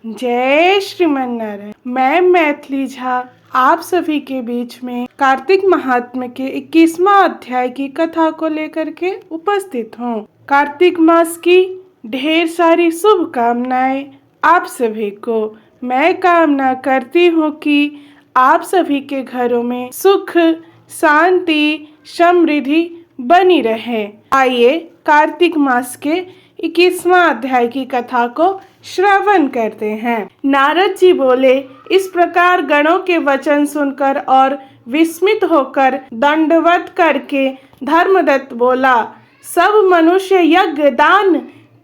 जय श्रीमन नारायण। मैं मैथिली झा आप सभी के बीच में कार्तिक महात्म्य के 21वां अध्याय की कथा को लेकर के उपस्थित हूँ। कार्तिक मास की ढेर सारी शुभकामनाएं आप सभी को। मैं कामना करती हूँ कि आप सभी के घरों में सुख शांति समृद्धि बनी रहे। आइए कार्तिक मास के 21वां अध्याय की कथा को श्रवण करते हैं। नारद जी बोले, इस प्रकार गणों के वचन सुनकर और विस्मित होकर दंडवत करके धर्मदत्त बोला, सब मनुष्य यज्ञ दान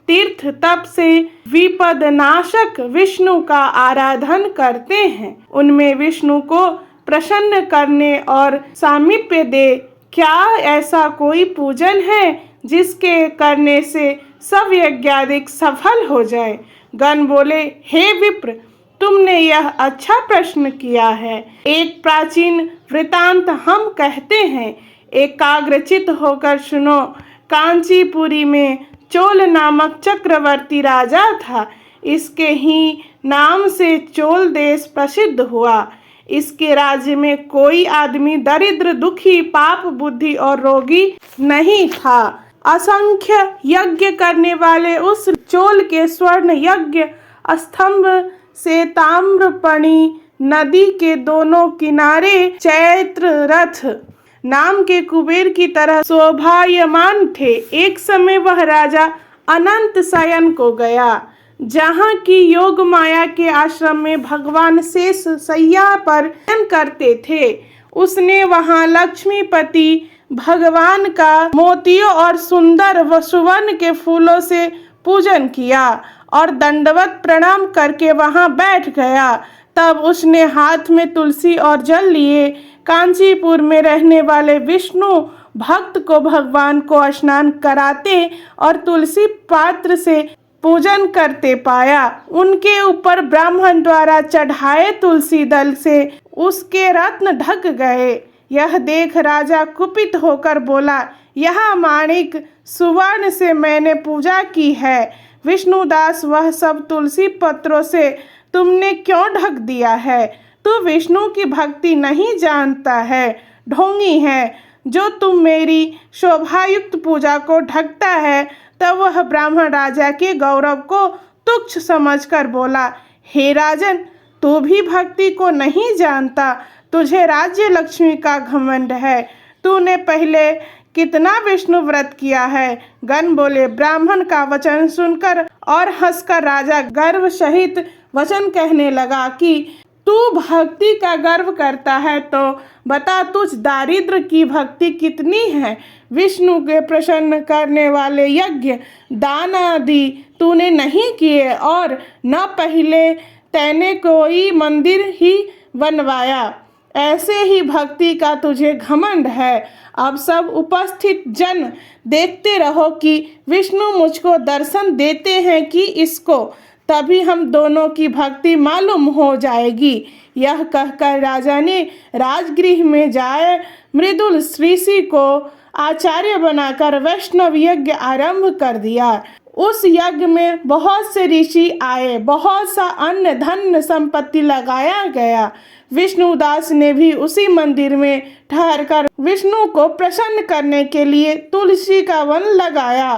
तीर्थ तप से विपद नाशक विष्णु का आराधन करते हैं। उनमें विष्णु को प्रसन्न करने और सामीप्य दे क्या ऐसा कोई पूजन है जिसके करने से सब यज्ञादिक सफल हो जाए। गण बोले, हे विप्र, तुमने यह अच्छा प्रश्न किया है। एक प्राचीन वृतांत हम कहते हैं, एकाग्रचित होकर सुनो। कांचीपुरी में चोल नामक चक्रवर्ती राजा था। इसके ही नाम से चोल देश प्रसिद्ध हुआ। इसके राज्य में कोई आदमी दरिद्र दुखी पाप बुद्धि और रोगी नहीं था। असंख्य यज्ञ करने वाले उस चोल के स्वर्ण यज्ञ स्तंभ से ताम्रपणी नदी के दोनों किनारे चैत्र रथ नाम के कुबेर की तरह शोभायमान थे। एक समय वह राजा अनंत शयन को गया, जहाँ की योग माया के आश्रम में भगवान शेष शैया पर शयन करते थे। उसने वहाँ लक्ष्मीपति भगवान का मोतियों और सुंदर व सुवर्ण के फूलों से पूजन किया और दंडवत प्रणाम करके वहां बैठ गया। तब उसने हाथ में तुलसी और जल लिए कांचीपुर में रहने वाले विष्णु भक्त को भगवान को स्नान कराते और तुलसी पात्र से पूजन करते पाया। उनके ऊपर ब्राह्मण द्वारा चढ़ाए तुलसी दल से उसके रत्न ढक गए। यह देख राजा कुपित होकर बोला, यह माणिक सुवर्ण से मैंने पूजा की है। विष्णुदास, वह सब तुलसी पत्रों से तुमने क्यों ढक दिया है? तू विष्णु की भक्ति नहीं जानता है, ढोंगी है। जो तुम मेरी शोभायुक्त पूजा को ढकता है। तब वह ब्राह्मण राजा के गौरव को तुच्छ समझकर बोला, हे राजन, तू भी भक्ति को नहीं जानता। तुझे राज्य लक्ष्मी का घमंड है। तूने पहले कितना विष्णु व्रत किया है? गण बोले, ब्राह्मण का वचन सुनकर और हंसकर राजा गर्व सहित वचन कहने लगा कि तू भक्ति का गर्व करता है तो बता, तुझ दारिद्र की भक्ति कितनी है? विष्णु के प्रसन्न करने वाले यज्ञ दान आदि तूने नहीं किए और न पहले तैने कोई मंदिर ही बनवाया। ऐसे ही भक्ति का तुझे घमंड है। अब सब उपस्थित जन देखते रहो कि विष्णु मुझको दर्शन देते हैं कि इसको, तभी हम दोनों की भक्ति मालूम हो जाएगी। यह कहकर राजा ने राजगृह में जाए मृदुल ऋषि को आचार्य बनाकर वैष्णव यज्ञ आरंभ कर दिया। उस यज्ञ में बहुत से ऋषि आए, बहुत सा अन्न धन संपत्ति लगाया गया। विष्णुदास ने भी उसी मंदिर में ठहरकर विष्णु को प्रसन्न करने के लिए तुलसी का वन लगाया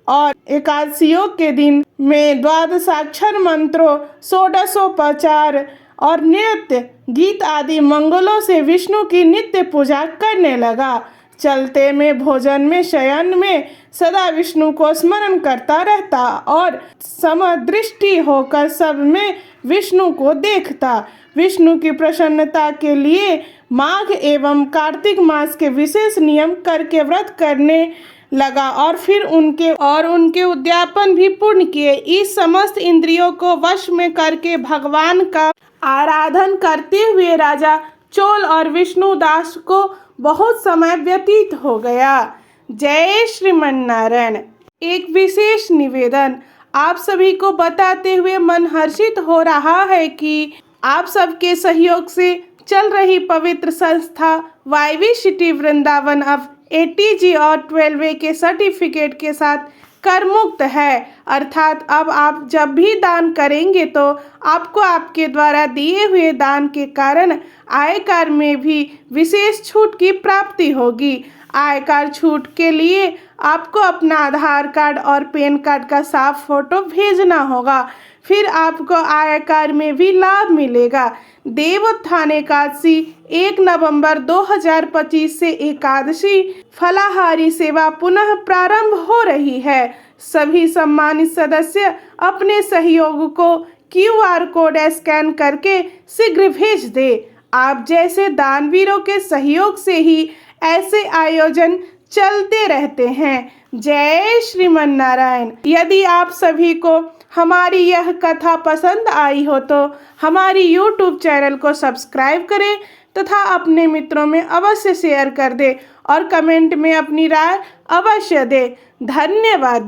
और एकादशियों के दिन में द्वादशाक्षर मंत्रों, षोडशोपचार और नृत्य गीत आदि मंगलों से विष्णु की नित्य पूजा करने लगा। चलते में, भोजन में, शयन में सदा विष्णु को स्मरण करता रहता और समदृष्टि होकर सब में विष्णु को देखता। विष्णु की प्रसन्नता के लिए माघ एवं कार्तिक मास के विशेष नियम करके व्रत करने लगा और फिर उनके उद्यापन भी पूर्ण किए। इस समस्त इंद्रियों को वश में करके भगवान का आराधन करते हुए राजा चोल और विष्णुदास को बहुत समय व्यतीत हो गया। जय श्रीमन नारायण। एक विशेष निवेदन आप सभी को बताते हुए मन हर्षित हो रहा है कि आप सबके सहयोग से चल रही पवित्र संस्था YV सिटी वृंदावन अब ATG और 12A के सर्टिफिकेट के साथ कर मुक्त है। अर्थात अब आप जब भी दान करेंगे तो आपको आपके द्वारा दिए हुए दान के कारण आयकर में भी विशेष छूट की प्राप्ति होगी। आयकर छूट के लिए आपको अपना आधार कार्ड और पैन कार्ड का साफ फोटो भेजना होगा, फिर आपको आयकर में भी लाभ मिलेगा। देवोत्थान एकादशी 1 नवंबर 2025 से एकादशी फलाहारी सेवा पुनः प्रारंभ हो रही है। सभी सम्मानित सदस्य अपने सहयोग को QR कोड स्कैन करके शीघ्र भेज दे। आप जैसे दानवीरों के सहयोग से ही ऐसे आयोजन चलते रहते हैं। जय श्रीमन नारायण। यदि आप सभी को हमारी यह कथा पसंद आई हो तो हमारी YouTube चैनल को सब्सक्राइब करें तथा अपने मित्रों में अवश्य शेयर कर दें और कमेंट में अपनी राय अवश्य दें। धन्यवाद।